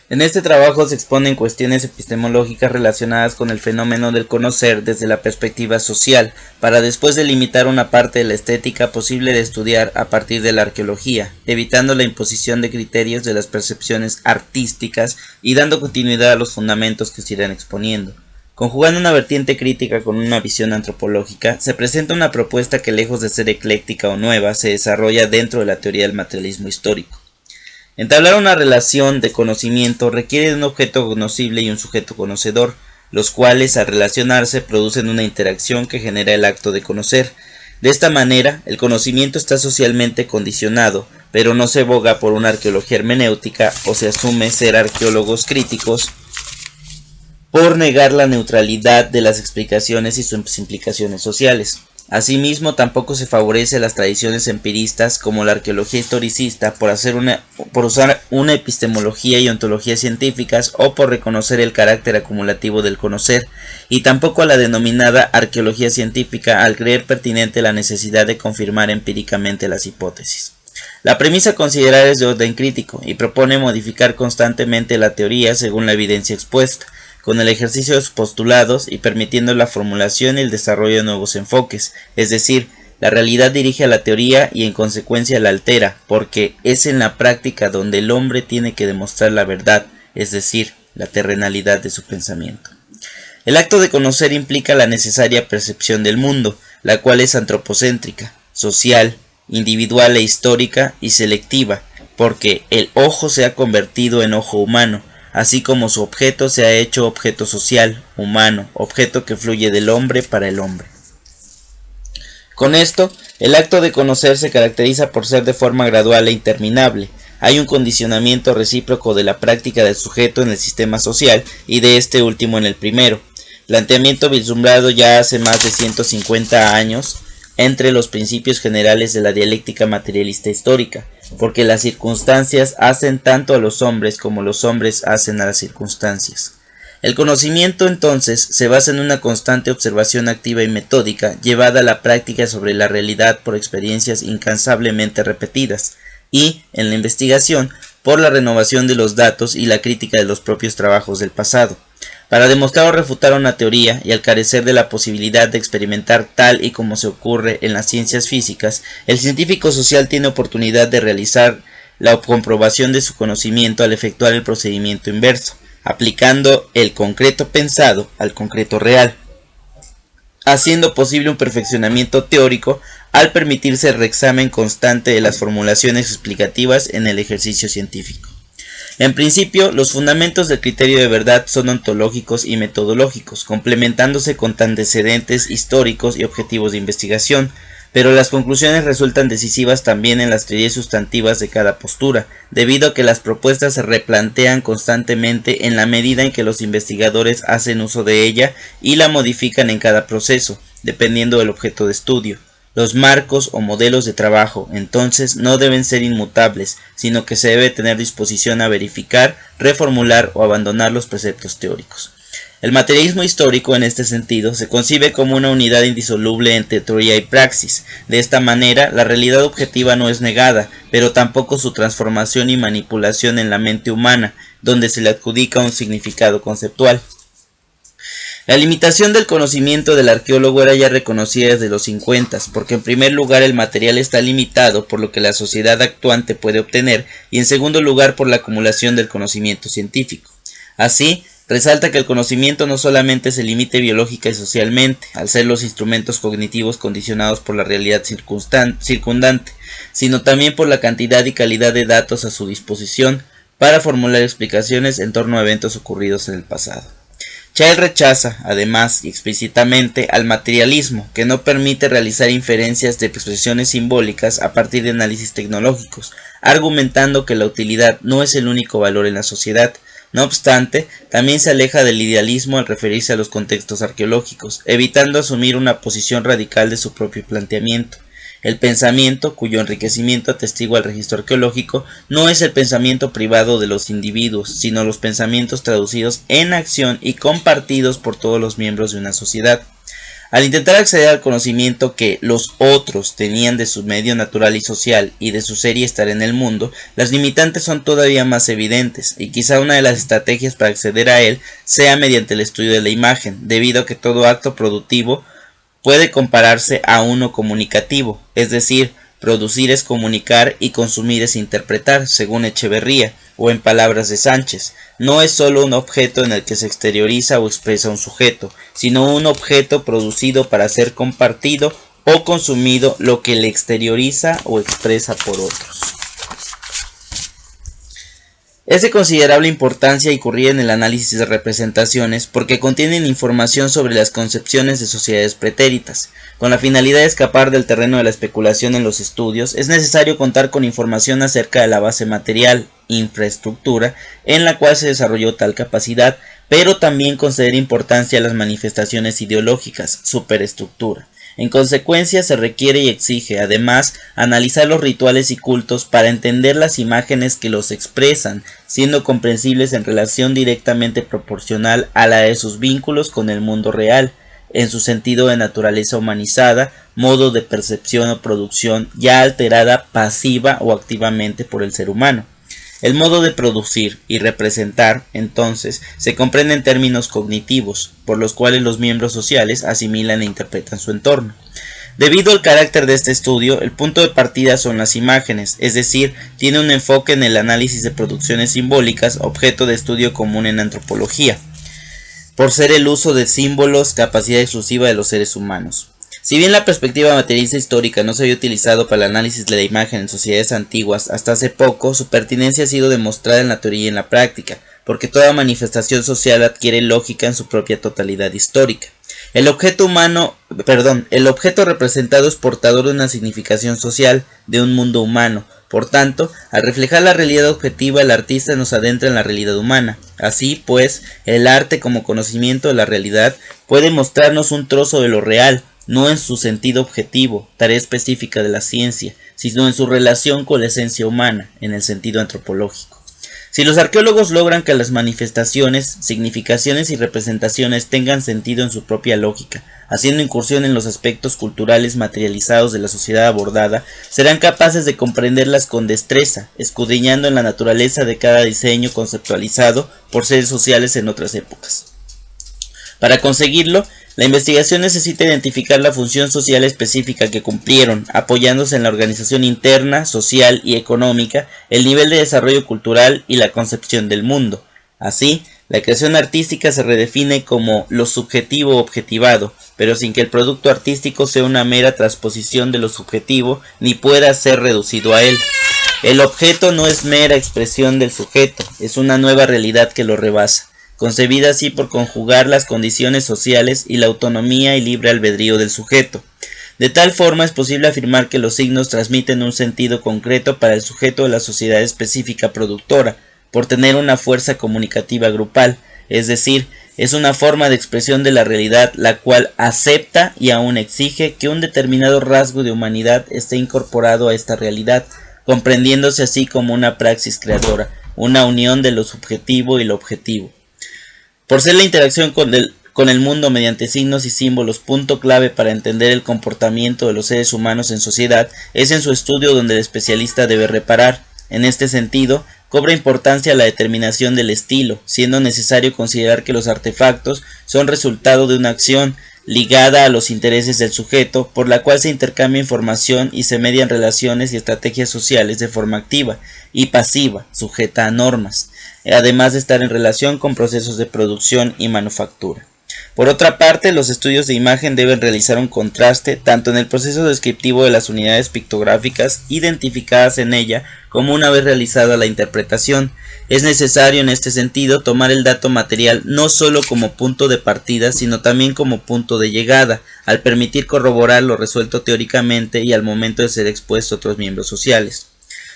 En este trabajo se exponen cuestiones epistemológicas relacionadas con el fenómeno del conocer desde la perspectiva social, para después delimitar una parte de la estética posible de estudiar a partir de la arqueología, evitando la imposición de criterios de las percepciones artísticas y dando continuidad a los fundamentos que se irán exponiendo. Conjugando una vertiente crítica con una visión antropológica, se presenta una propuesta que, lejos de ser ecléctica o nueva, se desarrolla dentro de la teoría del materialismo histórico. Entablar una relación de conocimiento requiere de un objeto conocible y un sujeto conocedor, los cuales al relacionarse producen una interacción que genera el acto de conocer. De esta manera, el conocimiento está socialmente condicionado, pero no se aboga por una arqueología hermenéutica o se asume ser arqueólogos críticos por negar la neutralidad de las explicaciones y sus implicaciones sociales. Asimismo, tampoco se favorece las tradiciones empiristas como la arqueología historicista por usar una epistemología y ontología científicas o por reconocer el carácter acumulativo del conocer, y tampoco a la denominada arqueología científica al creer pertinente la necesidad de confirmar empíricamente las hipótesis. La premisa considerada es de orden crítico y propone modificar constantemente la teoría según la evidencia expuesta, con el ejercicio de sus postulados y permitiendo la formulación y el desarrollo de nuevos enfoques, es decir, la realidad dirige a la teoría y en consecuencia la altera, porque es en la práctica donde el hombre tiene que demostrar la verdad, es decir, la terrenalidad de su pensamiento. El acto de conocer implica la necesaria percepción del mundo, la cual es antropocéntrica, social, individual e histórica y selectiva, porque el ojo se ha convertido en ojo humano, así como su objeto se ha hecho objeto social, humano, objeto que fluye del hombre para el hombre. Con esto, el acto de conocer se caracteriza por ser de forma gradual e interminable. Hay un condicionamiento recíproco de la práctica del sujeto en el sistema social y de este último en el primero, planteamiento vislumbrado ya hace más de 150 años entre los principios generales de la dialéctica materialista histórica, porque las circunstancias hacen tanto a los hombres como los hombres hacen a las circunstancias. El conocimiento entonces se basa en una constante observación activa y metódica llevada a la práctica sobre la realidad por experiencias incansablemente repetidas, y en la investigación por la renovación de los datos y la crítica de los propios trabajos del pasado. Para demostrar o refutar una teoría y al carecer de la posibilidad de experimentar tal y como se ocurre en las ciencias físicas, el científico social tiene oportunidad de realizar la comprobación de su conocimiento al efectuar el procedimiento inverso, aplicando el concreto pensado al concreto real, haciendo posible un perfeccionamiento teórico al permitirse el reexamen constante de las formulaciones explicativas en el ejercicio científico. En principio, los fundamentos del criterio de verdad son ontológicos y metodológicos, complementándose con antecedentes históricos y objetivos de investigación, pero las conclusiones resultan decisivas también en las teorías sustantivas de cada postura, debido a que las propuestas se replantean constantemente en la medida en que los investigadores hacen uso de ella y la modifican en cada proceso, dependiendo del objeto de estudio. Los marcos o modelos de trabajo, entonces, no deben ser inmutables, sino que se debe tener disposición a verificar, reformular o abandonar los preceptos teóricos. El materialismo histórico, en este sentido, se concibe como una unidad indisoluble entre teoría y praxis. De esta manera, la realidad objetiva no es negada, pero tampoco su transformación y manipulación en la mente humana, donde se le adjudica un significado conceptual. La limitación del conocimiento del arqueólogo era ya reconocida desde los 50, porque en primer lugar el material está limitado por lo que la sociedad actuante puede obtener y en segundo lugar por la acumulación del conocimiento científico. Así, resalta que el conocimiento no solamente se limite biológica y socialmente, al ser los instrumentos cognitivos condicionados por la realidad circundante, sino también por la cantidad y calidad de datos a su disposición para formular explicaciones en torno a eventos ocurridos en el pasado. Chale rechaza, además y explícitamente, al materialismo, que no permite realizar inferencias de expresiones simbólicas a partir de análisis tecnológicos, argumentando que la utilidad no es el único valor en la sociedad. No obstante, también se aleja del idealismo al referirse a los contextos arqueológicos, evitando asumir una posición radical de su propio planteamiento. El pensamiento, cuyo enriquecimiento atestigua el registro arqueológico, no es el pensamiento privado de los individuos, sino los pensamientos traducidos en acción y compartidos por todos los miembros de una sociedad. Al intentar acceder al conocimiento que los otros tenían de su medio natural y social y de su ser y estar en el mundo, las limitantes son todavía más evidentes, y quizá una de las estrategias para acceder a él sea mediante el estudio de la imagen, debido a que todo acto productivo puede compararse a uno comunicativo, es decir, producir es comunicar y consumir es interpretar, según Echeverría, o en palabras de Sánchez, no es solo un objeto en el que se exterioriza o expresa un sujeto, sino un objeto producido para ser compartido o consumido, lo que le exterioriza o expresa por otros. Es de considerable importancia incurrir en el análisis de representaciones porque contienen información sobre las concepciones de sociedades pretéritas. Con la finalidad de escapar del terreno de la especulación en los estudios, es necesario contar con información acerca de la base material, infraestructura, en la cual se desarrolló tal capacidad, pero también conceder importancia a las manifestaciones ideológicas, superestructura. En consecuencia, se requiere y exige, además, analizar los rituales y cultos para entender las imágenes que los expresan, siendo comprensibles en relación directamente proporcional a la de sus vínculos con el mundo real, en su sentido de naturaleza humanizada, modo de percepción o producción ya alterada pasiva o activamente por el ser humano. El modo de producir y representar, entonces, se comprende en términos cognitivos, por los cuales los miembros sociales asimilan e interpretan su entorno. Debido al carácter de este estudio, el punto de partida son las imágenes, es decir, tiene un enfoque en el análisis de producciones simbólicas, objeto de estudio común en antropología, por ser el uso de símbolos capacidad exclusiva de los seres humanos. Si bien la perspectiva materialista histórica no se había utilizado para el análisis de la imagen en sociedades antiguas hasta hace poco, su pertinencia ha sido demostrada en la teoría y en la práctica, porque toda manifestación social adquiere lógica en su propia totalidad histórica. El objeto representado es portador de una significación social, de un mundo humano. Por tanto, al reflejar la realidad objetiva, el artista nos adentra en la realidad humana. Así, pues, el arte como conocimiento de la realidad puede mostrarnos un trozo de lo real, no en su sentido objetivo, tarea específica de la ciencia, sino en su relación con la esencia humana, en el sentido antropológico. Si los arqueólogos logran que las manifestaciones, significaciones y representaciones tengan sentido en su propia lógica, haciendo incursión en los aspectos culturales materializados de la sociedad abordada, serán capaces de comprenderlas con destreza, escudriñando en la naturaleza de cada diseño conceptualizado por seres sociales en otras épocas. Para conseguirlo, la investigación necesita identificar la función social específica que cumplieron, apoyándose en la organización interna, social y económica, el nivel de desarrollo cultural y la concepción del mundo. Así, la creación artística se redefine como lo subjetivo objetivado, pero sin que el producto artístico sea una mera transposición de lo subjetivo ni pueda ser reducido a él. El objeto no es mera expresión del sujeto, es una nueva realidad que lo rebasa, concebida así por conjugar las condiciones sociales y la autonomía y libre albedrío del sujeto. De tal forma es posible afirmar que los signos transmiten un sentido concreto para el sujeto de la sociedad específica productora, por tener una fuerza comunicativa grupal, es decir, es una forma de expresión de la realidad la cual acepta y aún exige que un determinado rasgo de humanidad esté incorporado a esta realidad, comprendiéndose así como una praxis creadora, una unión de lo subjetivo y lo objetivo. Por ser la interacción con el mundo mediante signos y símbolos punto clave para entender el comportamiento de los seres humanos en sociedad, es en su estudio donde el especialista debe reparar. En este sentido, cobra importancia la determinación del estilo, siendo necesario considerar que los artefactos son resultado de una acción ligada a los intereses del sujeto, por la cual se intercambia información y se median relaciones y estrategias sociales de forma activa y pasiva, sujeta a normas, además de estar en relación con procesos de producción y manufactura. Por otra parte, los estudios de imagen deben realizar un contraste tanto en el proceso descriptivo de las unidades pictográficas identificadas en ella como una vez realizada la interpretación. Es necesario en este sentido tomar el dato material no solo como punto de partida, sino también como punto de llegada, al permitir corroborar lo resuelto teóricamente y al momento de ser expuesto a otros miembros sociales.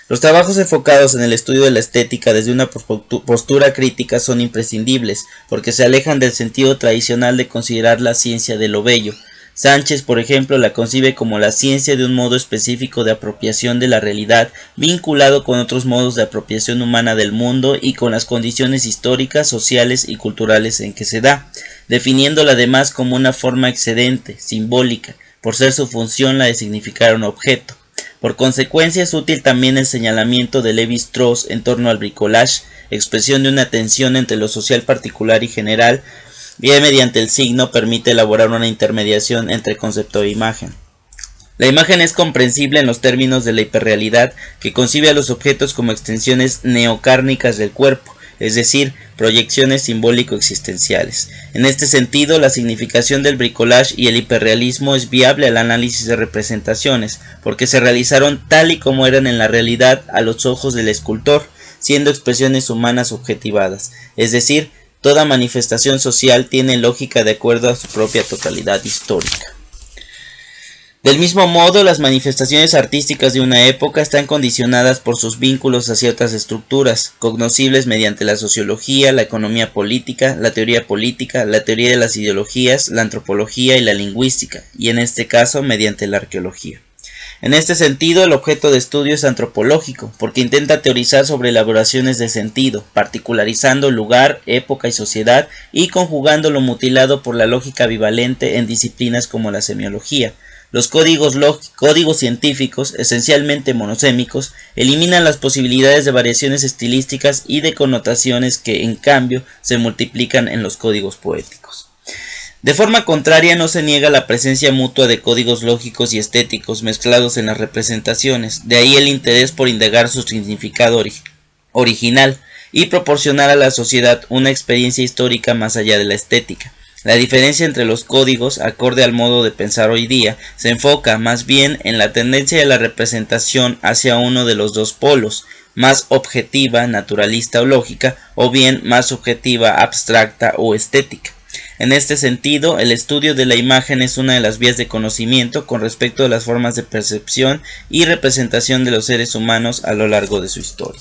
Los trabajos enfocados en el estudio de la estética desde una postura crítica son imprescindibles, porque se alejan del sentido tradicional de considerar la ciencia de lo bello. Sánchez, por ejemplo, la concibe como la ciencia de un modo específico de apropiación de la realidad, vinculado con otros modos de apropiación humana del mundo y con las condiciones históricas, sociales y culturales en que se da, definiéndola además como una forma excedente, simbólica, por ser su función la de significar un objeto. Por consecuencia, es útil también el señalamiento de Lévi-Strauss en torno al bricolage, expresión de una tensión entre lo social particular y general, y mediante el signo permite elaborar una intermediación entre concepto e imagen. La imagen es comprensible en los términos de la hiperrealidad, que concibe a los objetos como extensiones neocárnicas del cuerpo, es decir, proyecciones simbólico-existenciales. En este sentido, la significación del bricolage y el hiperrealismo es viable al análisis de representaciones, porque se realizaron tal y como eran en la realidad a los ojos del escultor, siendo expresiones humanas objetivadas, es decir, toda manifestación social tiene lógica de acuerdo a su propia totalidad histórica. Del mismo modo, las manifestaciones artísticas de una época están condicionadas por sus vínculos hacia otras estructuras, cognoscibles mediante la sociología, la economía política, la teoría de las ideologías, la antropología y la lingüística, y en este caso mediante la arqueología. En este sentido, el objeto de estudio es antropológico, porque intenta teorizar sobre elaboraciones de sentido, particularizando lugar, época y sociedad, y conjugando lo mutilado por la lógica bivalente en disciplinas como la semiología. Los códigos científicos, esencialmente monosémicos, eliminan las posibilidades de variaciones estilísticas y de connotaciones que, en cambio, se multiplican en los códigos poéticos. De forma contraria, no se niega la presencia mutua de códigos lógicos y estéticos mezclados en las representaciones, de ahí el interés por indagar su significado original y proporcionar a la sociedad una experiencia histórica más allá de la estética. La diferencia entre los códigos, acorde al modo de pensar hoy día, se enfoca más bien en la tendencia de la representación hacia uno de los dos polos, más objetiva, naturalista o lógica, o bien más subjetiva, abstracta o estética. En este sentido, el estudio de la imagen es una de las vías de conocimiento con respecto a las formas de percepción y representación de los seres humanos a lo largo de su historia.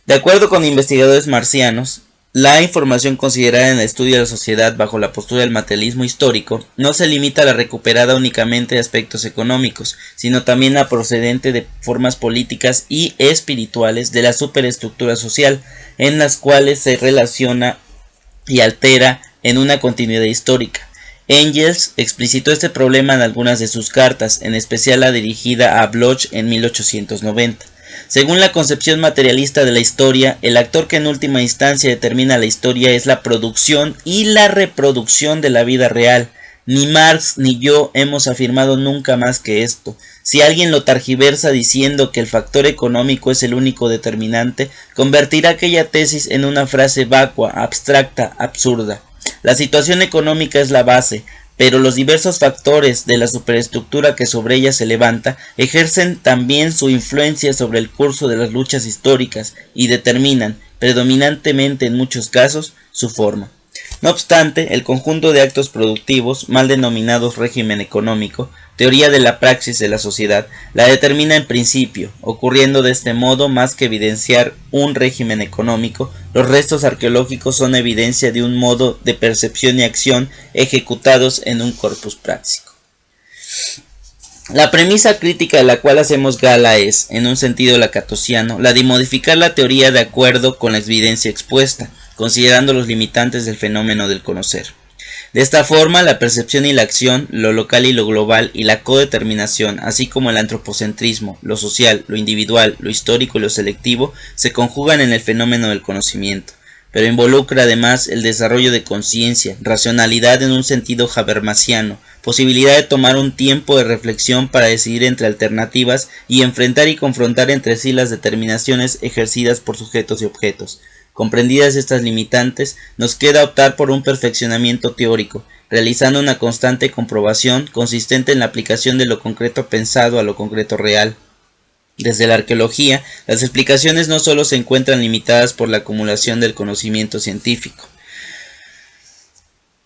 De acuerdo con investigadores marcianos, la información considerada en el estudio de la sociedad bajo la postura del materialismo histórico no se limita a la recuperada únicamente de aspectos económicos, sino también a procedente de formas políticas y espirituales de la superestructura social, en las cuales se relaciona y altera en una continuidad histórica. Engels explicitó este problema en algunas de sus cartas, en especial la dirigida a Bloch en 1890. Según la concepción materialista de la historia, el actor que en última instancia determina la historia es la producción y la reproducción de la vida real. Ni Marx ni yo hemos afirmado nunca más que esto. Si alguien lo targiversa diciendo que el factor económico es el único determinante, convertirá aquella tesis en una frase vacua, abstracta, absurda. La situación económica es la base, pero los diversos factores de la superestructura que sobre ella se levanta ejercen también su influencia sobre el curso de las luchas históricas y determinan, predominantemente en muchos casos, su forma. No obstante, el conjunto de actos productivos, mal denominados régimen económico, teoría de la praxis de la sociedad, la determina en principio, ocurriendo de este modo más que evidenciar un régimen económico, los restos arqueológicos son evidencia de un modo de percepción y acción ejecutados en un corpus práctico. La premisa crítica de la cual hacemos gala es, en un sentido lacatosiano, la de modificar la teoría de acuerdo con la evidencia expuesta, considerando los limitantes del fenómeno del conocer. De esta forma, la percepción y la acción, lo local y lo global, y la codeterminación, así como el antropocentrismo, lo social, lo individual, lo histórico y lo selectivo, se conjugan en el fenómeno del conocimiento, pero involucra además el desarrollo de conciencia, racionalidad en un sentido habermasiano, posibilidad de tomar un tiempo de reflexión para decidir entre alternativas y enfrentar y confrontar entre sí las determinaciones ejercidas por sujetos y objetos. Comprendidas estas limitantes, nos queda optar por un perfeccionamiento teórico, realizando una constante comprobación consistente en la aplicación de lo concreto pensado a lo concreto real. Desde la arqueología, las explicaciones no solo se encuentran limitadas por la acumulación del conocimiento científico,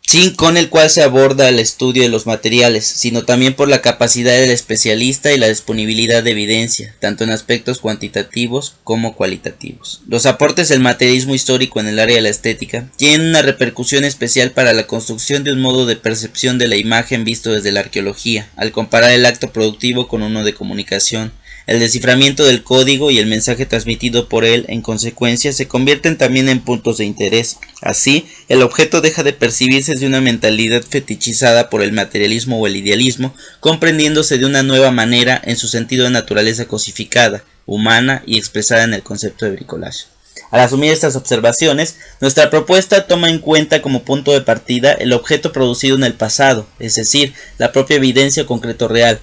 sin con el cual se aborda el estudio de los materiales, sino también por la capacidad del especialista y la disponibilidad de evidencia, tanto en aspectos cuantitativos como cualitativos. Los aportes del materialismo histórico en el área de la estética tienen una repercusión especial para la construcción de un modo de percepción de la imagen visto desde la arqueología, al comparar el acto productivo con uno de comunicación. El desciframiento del código y el mensaje transmitido por él, en consecuencia, se convierten también en puntos de interés. Así, el objeto deja de percibirse de una mentalidad fetichizada por el materialismo o el idealismo, comprendiéndose de una nueva manera en su sentido de naturaleza cosificada, humana y expresada en el concepto de bricolage. Al asumir estas observaciones, nuestra propuesta toma en cuenta como punto de partida el objeto producido en el pasado, es decir, la propia evidencia o concreto real.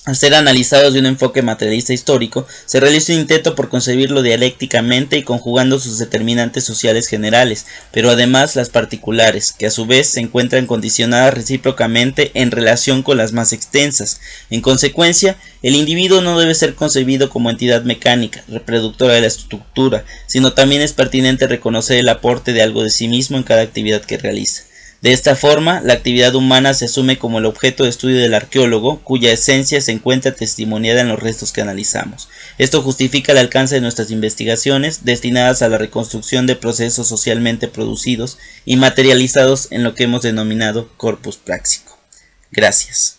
Al ser analizados de un enfoque materialista histórico, se realiza un intento por concebirlo dialécticamente y conjugando sus determinantes sociales generales, pero además las particulares, que a su vez se encuentran condicionadas recíprocamente en relación con las más extensas. En consecuencia, el individuo no debe ser concebido como entidad mecánica, reproductora de la estructura, sino también es pertinente reconocer el aporte de algo de sí mismo en cada actividad que realiza. De esta forma, la actividad humana se asume como el objeto de estudio del arqueólogo, cuya esencia se encuentra testimoniada en los restos que analizamos. Esto justifica el alcance de nuestras investigaciones, destinadas a la reconstrucción de procesos socialmente producidos y materializados en lo que hemos denominado corpus práctico. Gracias.